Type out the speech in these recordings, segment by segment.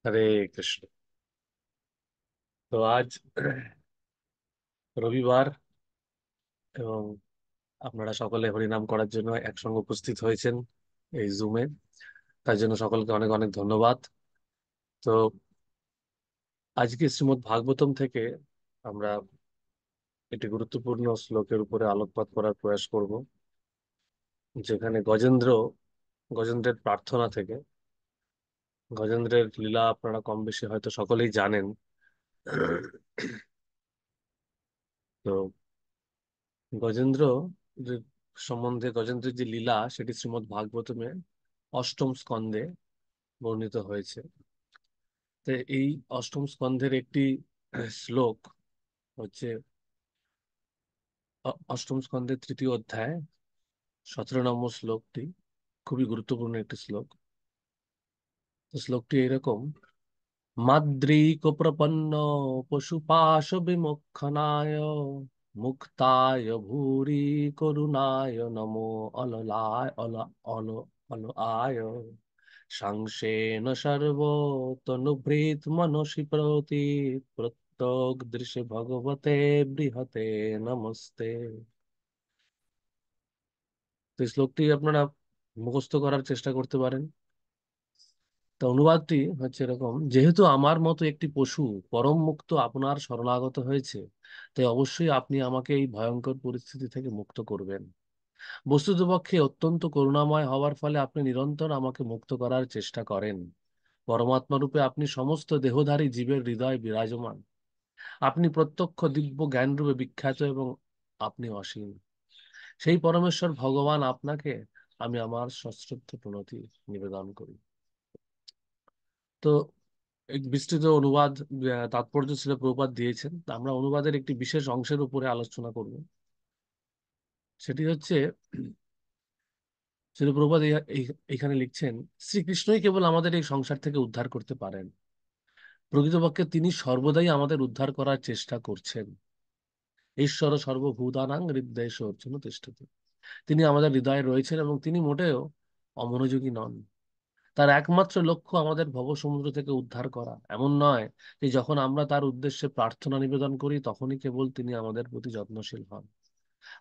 হরে কৃষ্ণ। তো আজ রবিবার, এবং আপনারা সকলে হরিনাম করার জন্য একসঙ্গে উপস্থিত হয়েছেন এই জুমে। তার জন্য সকলকে অনেক অনেক ধন্যবাদ। তো আজকে শ্রীমদ্ ভাগবতম থেকে আমরা একটি গুরুত্বপূর্ণ শ্লোকের উপরে আলোকপাত করার প্রয়াস করব, যেখানে গজেন্দ্রের প্রার্থনা থেকে। গজেন্দ্রের লীলা আপনারা কম বেশি হয়তো সকলেই জানেন। তো গজেন্দ্র যে গজেন্দ্রের যে লীলা, সেটি শ্রীমদ্ ভাগবতমে অষ্টম স্কন্ধে বর্ণিত হয়েছে। তো এই অষ্টম স্কন্ধের একটি শ্লোক হচ্ছে অষ্টম স্কন্ধের তৃতীয় অধ্যায় 17 নম্বর শ্লোকটি। খুবই গুরুত্বপূর্ণ একটি শ্লোক। তো শ্লোকটি এরকম: মাদ্রিক প্রপন্ন পশুপাশ বিমোক্ষণায় মুক্তায় ভূরি করুণায় নমো অললায় অল অল অল আয় সংশেন সর্বতনুভৃত মনসি প্রতি প্রত্যক দৃশ্য ভগবতে বৃহতে নমস্তে। তো এই শ্লোকটি আপনারা মুখস্থ করার চেষ্টা করতে পারেন। তো অনুবাদটি হচ্ছে এরকম: যেহেতু আমার মতো একটি পশু পরম মুক্ত আপনার শরণাগত হয়েছে, তাই অবশ্যই আপনি আমাকে এই ভয়ঙ্কর পরিস্থিতি থেকে মুক্ত করবেন। বস্তুতপক্ষে অত্যন্ত করুণাময় হওয়ার ফলে আপনি নিরন্তর আমাকে মুক্ত করার চেষ্টা করেন। পরমাত্মা রূপে আপনি সমস্ত দেহধারী জীবের হৃদয়ে বিরাজমান। আপনি প্রত্যক্ষ দিব্য জ্ঞান রূপে বিখ্যাত এবং আপনি অসীম। সেই পরমেশ্বর ভগবান আপনাকে আমি আমার সশ্রদ্ধ প্রণতি নিবেদন করি। তো এক বিস্তৃত অনুবাদ, তাৎপর্য ছিল প্রভুপাদ দিয়েছেন। তা আমরা অনুবাদের একটি বিশেষ অংশের উপরে আলোচনা করব। সেটি হচ্ছে, শিল প্রভুপাদ এখানে লিখছেন, শ্রীকৃষ্ণই কেবল আমাদের এই সংসার থেকে উদ্ধার করতে পারেন। প্রকৃতপক্ষে তিনি সর্বদাই আমাদের উদ্ধার করার চেষ্টা করছেন। ঈশ্বর সর্বভূতানাং হৃদয়েষু অর্জুন তিষ্ঠতি। তিনি আমাদের হৃদয়ে রয়েছেন এবং তিনি মোটেও অমনোযোগী নন। তার একমাত্র লক্ষ্য আমাদের ভবসমুদ্র থেকে উদ্ধার করা। এমন নয় যে যখন আমরা তার উদ্দেশ্যে প্রার্থনা নিবেদন করি তখনই কেবল তিনি আমাদের প্রতি যত্নশীল হন।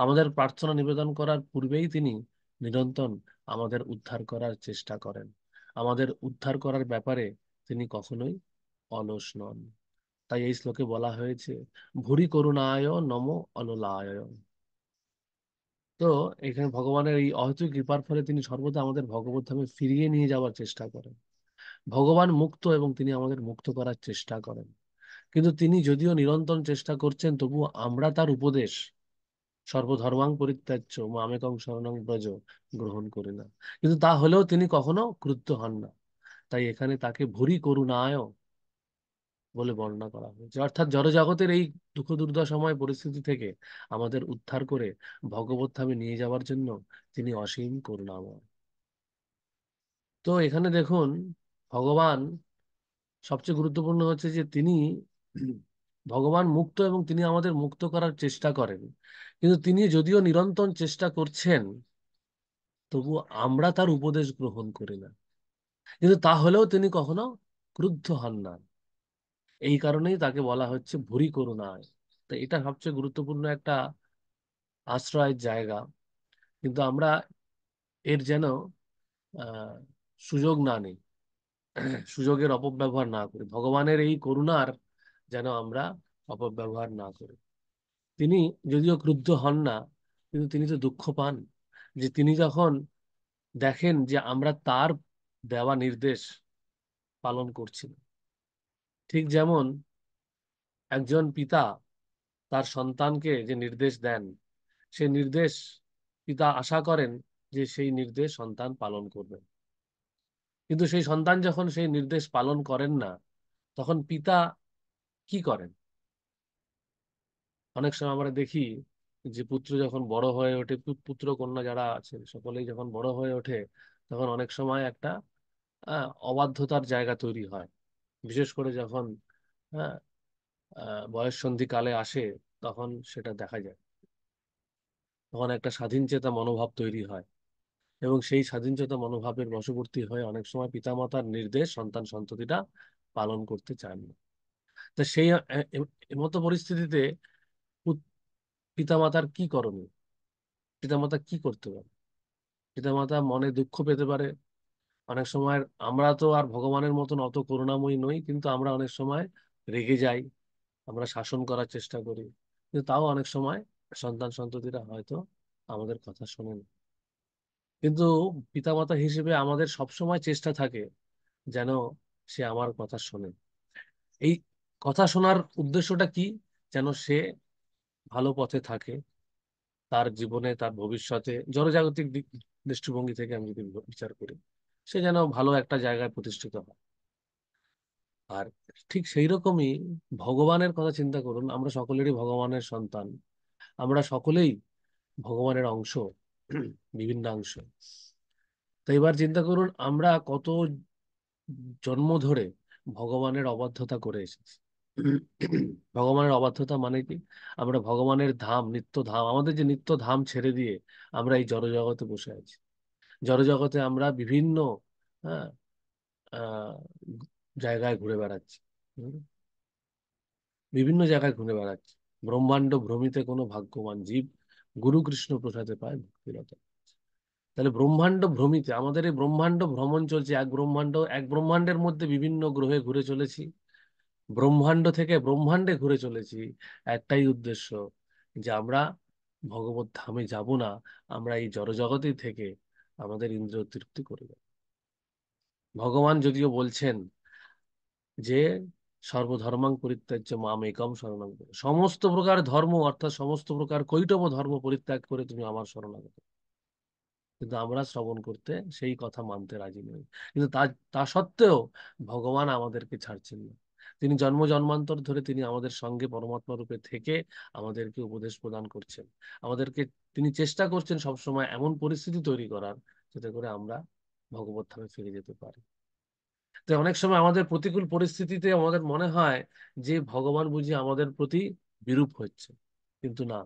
আমাদের প্রার্থনা নিবেদন করার পূর্বেই তিনি নিরন্তর আমাদের উদ্ধার করার চেষ্টা করেন। আমাদের উদ্ধার করার ব্যাপারে তিনি কখনোই অলস নন। তাই এই শ্লোকে বলা হয়েছে, ভুরি করুণায় নম অললায়। তো এখানে ভগবানের এই অহেতুক কৃপার ফলে তিনি সর্বদা আমাদের ভগবত ধামে ফিরিয়ে নিয়ে যাওয়ার চেষ্টা করেন। ভগবান মুক্ত এবং তিনি আমাদের মুক্ত করার চেষ্টা করেন। কিন্তু তিনি যদিও নিরন্তর চেষ্টা করছেন, তবু আমরা তার উপদেশ সর্বধর্মাং পরিত্যাজ্য মামেকং শরণং ব্রজ গ্রহণ করি না। কিন্তু তা হলেও তিনি কখনো ক্রুদ্ধ হন না। তাই এখানে তাকে ভুরি করুণায় বলে বর্ণনা করা হয়েছে, অর্থাৎ জড়জগতের এই দুঃখ দুর্দশাময় পরিস্থিতি থেকে আমাদের উদ্ধার করে ভগবত ধামে নিয়ে যাওয়ার জন্য তিনি অসীম করুণাময়। তো এখানে দেখুন, ভগবান সবচেয়ে গুরুত্বপূর্ণ হচ্ছে যে তিনি ভগবান মুক্ত এবং তিনি আমাদের মুক্ত করার চেষ্টা করেন। কিন্তু তিনি যদিও নিরন্তর চেষ্টা করছেন, তবু আমরা তার উপদেশ গ্রহণ করি না। কিন্তু তা হলেও তিনি কখনো ক্রুদ্ধ হন না। এই কারণেই তাকে বলা হচ্ছে ভুরি করুণায়। তো এটা সবচেয়ে গুরুত্বপূর্ণ একটা আশ্রয়ের জায়গা। কিন্তু আমরা এর যেন আহ সুযোগ না নিই, সুযোগের অপব্যবহার না করি, ভগবানের এই করুণার যেন আমরা অপব্যবহার না করি। তিনি যদিও ক্রুদ্ধ হন না, কিন্তু তিনি তো দুঃখ পান যে তিনি যখন দেখেন যে আমরা তার দেওয়া নির্দেশ পালন করছি না। ঠিক যেমন একজন পিতা তার সন্তানকে যে নির্দেশ দেন, সেই নির্দেশ পিতা আশা করেন যে সেই নির্দেশ সন্তান পালন করবে। কিন্তু সেই সন্তান যখন সেই নির্দেশ পালন করেন না, তখন পিতা কি করেন? অনেক সময় আমরা দেখি যে পুত্র যখন বড় হয়ে ওঠে, পুত্র কন্যা যারা আছেন সকলেই যখন বড় হয়ে ওঠে, তখন অনেক সময় একটা অবাধ্যতার জায়গা তৈরি হয়। বিশেষ করে যখন হ্যাঁ বয়ঃসন্ধি কালে আসে, তখন সেটা দেখা যায়। তখন একটা স্বাধীনচেতা মনোভাব তৈরি হয় এবং সেই স্বাধীনচেতা মনোভাবের বশবর্তী হয়ে অনেক সময় পিতামাতার নির্দেশ সন্তান সন্ততিটা পালন করতে চান না। তা সেই মতো পরিস্থিতিতে পিতামাতার কি করণীয়? পিতামাতা কি করতে পারে? পিতামাতা মনে দুঃখ পেতে পারে অনেক সময়। আমরা তো আর ভগবানের মতন অত করুণাময়ী নই, কিন্তু আমরা অনেক সময় রেগে যাই, আমরা শাসন করার চেষ্টা করি, কিন্তু তাও অনেক সময় সন্তান সন্ততিরা হয়তো আমাদের কথা শোনেন। কিন্তু পিতামাতা হিসেবে আমাদের সবসময় চেষ্টা থাকে যেন সে আমার কথা শোনে। এই কথা শোনার উদ্দেশ্যটা কি? যেন সে ভালো পথে থাকে, তার জীবনে, তার ভবিষ্যতে, জনজাগতিক দৃষ্টিভঙ্গি থেকে আমি যদি বিচার করি, সে যেন ভালো একটা জায়গায় প্রতিষ্ঠিত হয়। আর ঠিক সেই রকমই ভগবানের কথা চিন্তা করুন। আমরা সকলেরই ভগবানের সন্তান, আমরা সকলেই ভগবানের অংশ, বিভিন্ন অংশ। তো এবার চিন্তা করুন, আমরা কত জন্ম ধরে ভগবানের অবাধ্যতা করে এসেছি। ভগবানের অবাধ্যতা মানে কি? আমরা ভগবানের ধাম, নিত্য ধাম, আমাদের যে নিত্য ধাম ছেড়ে দিয়ে আমরা এই জড়জগতে বসে আছি। জড়জগতে আমরা বিভিন্ন হ্যাঁ আহ, জায়গায় ঘুরে বেড়াচ্ছি। হুম, বিভিন্ন জায়গায় ঘুরে বেড়াচ্ছি। ব্রহ্মাণ্ড ভ্রমিতে কোনো ভাগ্যবান জীব গুরু কৃষ্ণ প্রসাদে পায় মুক্তিরত। তাহলে ব্রহ্মাণ্ড ভ্রমিতে আমাদের এই ব্রহ্মাণ্ড ভ্রমণ চলছে। এক ব্রহ্মাণ্ডের মধ্যে বিভিন্ন গ্রহে ঘুরে চলেছি, ব্রহ্মাণ্ড থেকে ব্রহ্মাণ্ডে ঘুরে চলেছি। একটাই উদ্দেশ্য, যে আমরা ভগবত ধামে যাব না, আমরা এই জড়জগতেই থেকে আমাদের ইন্দ্রিয় তৃপ্তি করে যাব। ভগবান যদিও বলছেন যে সর্বধর্মাং পরিত্যাজ্য মাম একম শরণং ব্রজ। সমস্ত প্রকার ধর্ম, অর্থাৎ সমস্ত প্রকার কৈটব ধর্ম পরিত্যাগ করে তুমি আমার শরণাগত। কিন্তু আমরা শ্রবণ করতে, সেই কথা মানতে রাজি নই। কিন্তু তা তা সত্ত্বেও ভগবান আমাদেরকে ছাড়ছেন না। তিনি জন্ম জন্মান্তর ধরে তিনি আমাদের সঙ্গে পরমাত্মা রূপে থেকে আমাদেরকে উপদেশ প্রদান করছেন। আমাদেরকে তিনি চেষ্টা করছেন সবসময় এমন পরিস্থিতি তৈরি করার, যাতে করে আমরা ভগবত ধামে ফিরে যেতে পারি। তো অনেক সময় আমাদের প্রতিকূল পরিস্থিতিতে আমাদের মনে হয় যে ভগবান বুঝি আমাদের প্রতি বিরূপ হচ্ছে, কিন্তু না।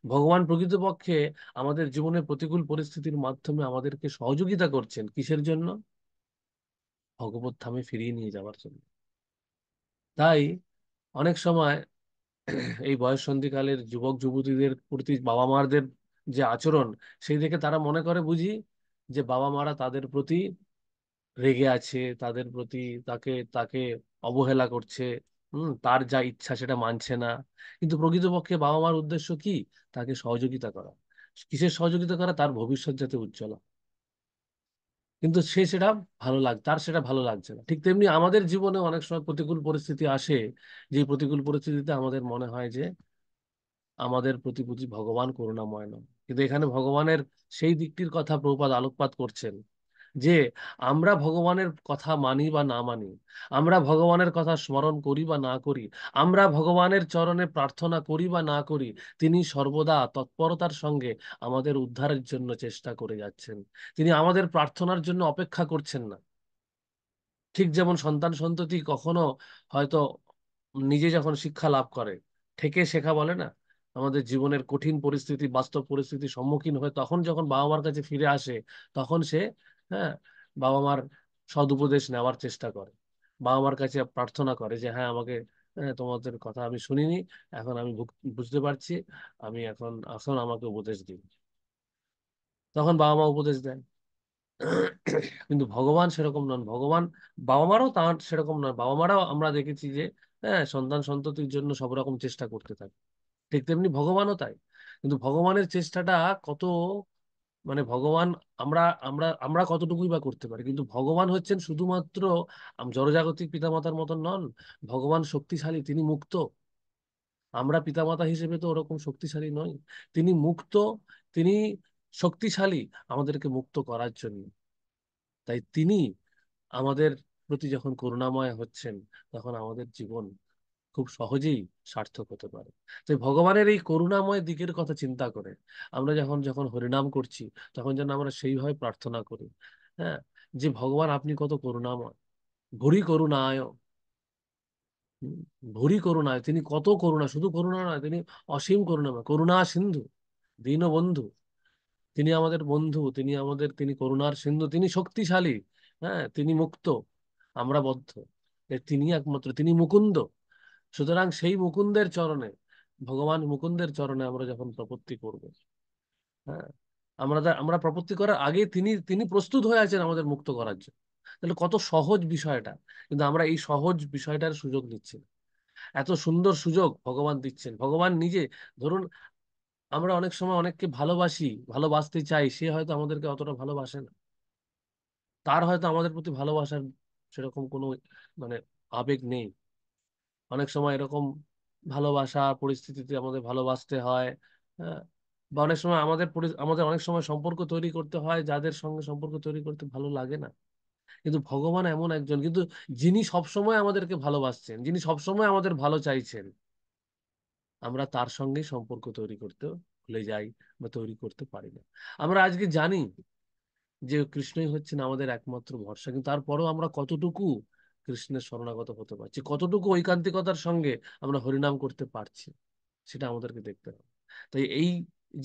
ভগবান প্রকৃতপক্ষে আমাদের জীবনের প্রতিকূল পরিস্থিতির মাধ্যমে আমাদেরকে সহযোগিতা করছেন। কিসের জন্য? ভগবত ধামে ফিরিয়ে নিয়ে যাওয়ার জন্য। তাই অনেক সময় এই বয়ঃসন্ধিকালের যুবক যুবতীদের প্রতি বাবা মাদের যে আচরণ, সেই দেখে তারা মনে করে বুঝি যে বাবা মারা তাদের প্রতি রেগে আছে, তাদের প্রতি তাকে তাকে অবহেলা করছে। তার যা ইচ্ছা সেটা মানছে না। কিন্তু প্রকৃতপক্ষে বাবা মার উদ্দেশ্য কি? তাকে সহযোগিতা করা। কিসের সহযোগিতা করা? তার ভবিষ্যৎ যাতে উজ্জ্বল হয়। কিন্তু তার সেটা ভালো লাগছে না। ঠিক তেমনি আমাদের জীবনে অনেক সময় প্রতিকূল পরিস্থিতি আসে, যে প্রতিকূল পরিস্থিতিতে আমাদের মনে হয় যে আমাদের প্রতি বুঝি ভগবান করুণাময় নয়। কিন্তু এখানে ভগবানের সেই দিকটির কথা প্রভুপাদ আলোকপাত করছেন, যে আমরা ভগবানের কথা মানি বা না মানি, আমরা ভগবানের কথা স্মরণ করি বা না করি, আমরা ভগবানের চরণে প্রার্থনা করি বা না করি, তিনি সর্বদা তৎপরতার সঙ্গে আমাদের উদ্ধারের জন্য চেষ্টা করে যাচ্ছেন। তিনি আমাদের প্রার্থনার জন্য অপেক্ষা করছেন না। ঠিক যেমন সন্তান সন্ততি কখনো হয়তো নিজে যখন শিক্ষা লাভ করে, থেকে শেখা বলে না, আমাদের জীবনের কঠিন পরিস্থিতি, বাস্তব পরিস্থিতির সম্মুখীন হয়ে তখন যখন বাবা মার কাছে ফিরে আসে, তখন সে হ্যাঁ বাবা মার সদুপদেশ নেওয়ার চেষ্টা করে, বাবা মার কাছে প্রার্থনা করে যে হ্যাঁ আমাকে, তোমাদের কথা আমি শুনিনি, এখন আমি বুঝতে পারছি, আমি এখন এখন আমাকে উপদেশ দিন। তখন বাবা মা উপদেশ দেয়। কিন্তু ভগবান সেরকম নন। ভগবান, বাবা মারাও তার সেরকম নয়। বাবা মারাও আমরা দেখেছি যে সন্তান সন্ততির জন্য সব রকম চেষ্টা করতে থাকে। ঠিক তেমনি ভগবানও তাই। কিন্তু ভগবানের চেষ্টাটা কত, মানে ভগবান, আমরা আমরা আমরা কতটুকুই বা করতে পারি? কিন্তু ভগবান হচ্ছেন শুধুমাত্র জড়জাগতিক পিতামাতার মতন নন। ভগবান শক্তিশালী, তিনি মুক্ত। আমরা পিতামাতা হিসেবে তো ওরকম শক্তিশালী নই। তিনি মুক্ত, তিনি শক্তিশালী আমাদেরকে মুক্ত করার জন্য। তাই তিনি আমাদের প্রতি যখন করুণাময় হচ্ছেন, তখন আমাদের জীবন খুব সহজেই সার্থক হতে পারে। তাই ভগবানের এই করুণাময় দিকের কথা চিন্তা করে আমরা যখন যখন হরিনাম করছি, তখন যেন আমরা সেইভাবে প্রার্থনা করি, হ্যাঁ, যে ভগবান আপনি কত করুণাময়, ভরি করুণায়। হুম, ভরি করুণায়, তিনি কত করুণা, শুধু করুণা নয়, তিনি অসীম করুণাময়, করুণা সিন্ধু, দীনবন্ধু। তিনি আমাদের বন্ধু, তিনি করুণার সিন্ধু, তিনি শক্তিশালী, হ্যাঁ, তিনি মুক্ত, আমরা বদ্ধ। তিনি একমাত্র, তিনি মুকুন্দ। সুতরাং সেই মুকুন্দের চরণে, ভগবান মুকুন্দের চরণে আমরা যখন প্রপত্তি করব, হ্যাঁ, আমরা প্রপত্তি করার আগে তিনি তিনি প্রস্তুত হয়ে আছেন আমাদের মুক্ত করার জন্য। তাহলে কত সহজ বিষয়টা, কিন্তু আমরা এই সহজ বিষয়টার সুযোগ নিচ্ছি না। এত সুন্দর সুযোগ ভগবান দিচ্ছেন, ভগবান নিজে। ধরুন, আমরা অনেক সময় অনেককে ভালোবাসি, ভালোবাসতে চাই, সে হয়তো আমাদেরকে অতটা ভালোবাসে না, তার হয়তো আমাদের প্রতি ভালোবাসার সেরকম কোনো মানে আবেগ নেই। অনেক সময় এরকম ভালোবাসা পরিস্থিতিতে আমাদের ভালোবাসতে হয়, হ্যাঁ, বা অনেক সময় আমাদের অনেক সময় সম্পর্ক তৈরি করতে হয় যাদের সঙ্গে সম্পর্ক তৈরি করতে ভালো লাগে না। কিন্তু ভগবান এমন একজন, কিন্তু যিনি সবসময় আমাদেরকে ভালোবাসছেন, যিনি সবসময় আমাদের ভালো চাইছেন, আমরা তার সঙ্গেই সম্পর্ক তৈরি করতে ভুলে যাই বা তৈরি করতে পারি না। আমরা আজকে জানি যে কৃষ্ণই হচ্ছেন আমাদের একমাত্র ভরসা, কিন্তু তারপরেও আমরা কতটুকু কৃষ্ণের শরণাগত হতে পারছি, কতটুকু ঐকান্তিকতার সঙ্গে আমরা হরিনাম করতে পারছি, সেটা আমাদেরকে দেখতে হবে। তাই এই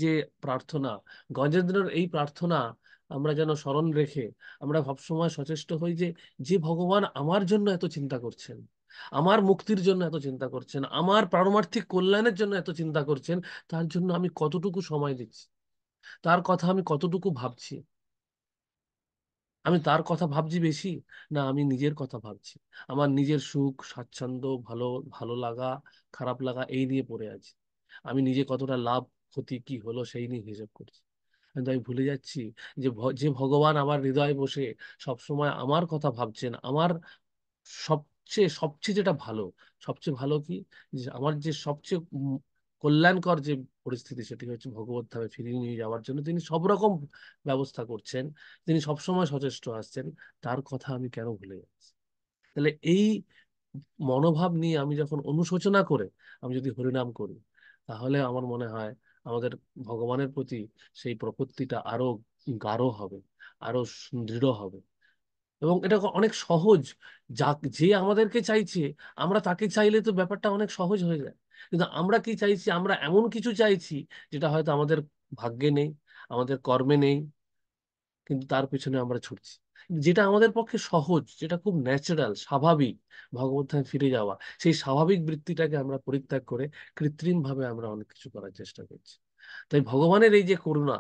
যে প্রার্থনা, গজেন্দ্রের এই প্রার্থনা আমরা যেন স্মরণ রেখে আমরা সবসময় সচেষ্ট হই যে, যে ভগবান আমার জন্য এত চিন্তা করছেন, আমার মুক্তির জন্য এত চিন্তা করছেন, আমার পারমার্থিক কল্যাণের জন্য এত চিন্তা করছেন, তার জন্য আমি কতটুকু সময় দিচ্ছি, তার কথা আমি কতটুকু ভাবছি। আমি তার কথা ভাবছি বেশি, না আমি নিজের কথা ভাবছি, আমার নিজের সুখ স্বাচ্ছন্দ্য, ভালো ভালো লাগা, খারাপ লাগা এই নিয়ে পড়ে আছি। আমি নিজে কতটা লাভ ক্ষতি কি হলো সেই নিয়ে হিসেব করছি। কিন্তু আমি ভুলে যাচ্ছি যে যে ভগবান আমার হৃদয়ে বসে সবসময় আমার কথা ভাবছেন, আমার সবচেয়ে সবচেয়ে যেটা ভালো, সবচেয়ে ভালো কি, যে আমার যে সবচেয়ে কল্যাণকর যে পরিস্থিতি, সেটি হচ্ছে ভগবত ধামে ফিরিয়ে নিয়ে যাওয়ার জন্য তিনি সব রকম ব্যবস্থা করছেন, তিনি সবসময় সচেষ্ট আসছেন। তার কথা আমি কেন ভুলে যাচ্ছি? তাহলে এই মনোভাব নিয়ে আমি যখন অনুশোচনা করে আমি যদি হরিনাম করি, তাহলে আমার মনে হয় আমাদের ভগবানের প্রতি সেই প্রপত্তিটা আরো গাঢ় হবে, আরো দৃঢ় হবে। এবং এটা অনেক সহজ। যে আমাদেরকে চাইছে, আমরা তাকে চাইলে তো ব্যাপারটা অনেক সহজ হয়ে যায়। কিন্তু আমরা কি চাইছি, আমরা এমন কিছু চাইছি যেটা হয়তো আমাদের ভাগ্যে নেই, আমাদের কর্মে নেই, কিন্তু তার পিছনে আমরা ছুটছি। যেটা আমাদের পক্ষে সহজ, যেটা খুব ন্যাচারাল স্বাভাবিক, ভগবত ধামে ফিরে যাওয়া, সেই স্বাভাবিক বৃত্তিটাকে আমরা পরিত্যাগ করে কৃত্রিম ভাবে আমরা অনেক কিছু করার চেষ্টা করছি। তাই ভগবানের এই যে করুণা,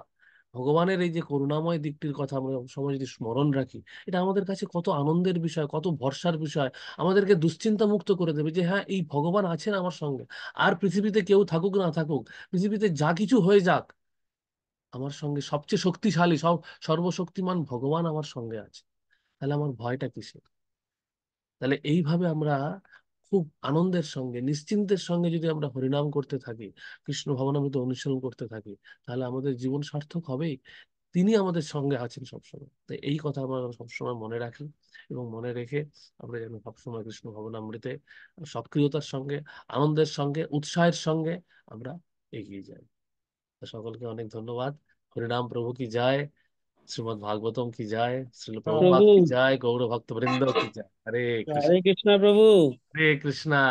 ভগবানের এই যে করুণাময় দিকটির কথা আমরা সময় যদি স্মরণ রাখি, এটা আমাদের কাছে কত আনন্দের বিষয়, কত ভরসার বিষয়। আমাদেরকে দুশ্চিন্তা মুক্ত করে দেবে যে হ্যাঁ, এই ভগবান আছেন আমার সঙ্গে। আর পৃথিবীতে কেউ থাকুক না থাকুক, পৃথিবীতে যা কিছু হয়ে যাক, আমার সঙ্গে সবচেয়ে শক্তিশালী সর্বশক্তিমান ভগবান আমার সঙ্গে আছে। তাহলে আমার ভয়টা কিসের? তাহলে এইভাবে আমরা খুব আনন্দের সঙ্গে নিশ্চিন্তের সঙ্গে যদি আমরা হরিনাম করতে থাকি, কৃষ্ণ ভবনামৃত অনুসরণ করতে থাকি, তাহলে আমাদের জীবন সার্থক হবেই। তিনি আমাদের সঙ্গে আছেন সবসময়। তাই এই কথা আমরা সবসময় মনে রাখি, এবং মনে রেখে আমরা যেন সবসময় কৃষ্ণ ভবনামৃতে সক্রিয়তার সঙ্গে, আনন্দের সঙ্গে, উৎসাহের সঙ্গে আমরা এগিয়ে যাই। তো সকলকে অনেক ধন্যবাদ। হরিনাম প্রভু কি যায়, শ্রীমদ্ ভাগবতম কি যায়, শ্রীল প্রভুপাদ প্রভু। কি যায়, গৌর ভক্ত বৃন্দ কি যায়। হরে কৃষ্ণ। হরে কৃষ্ণ প্রভু। হরে কৃষ্ণা।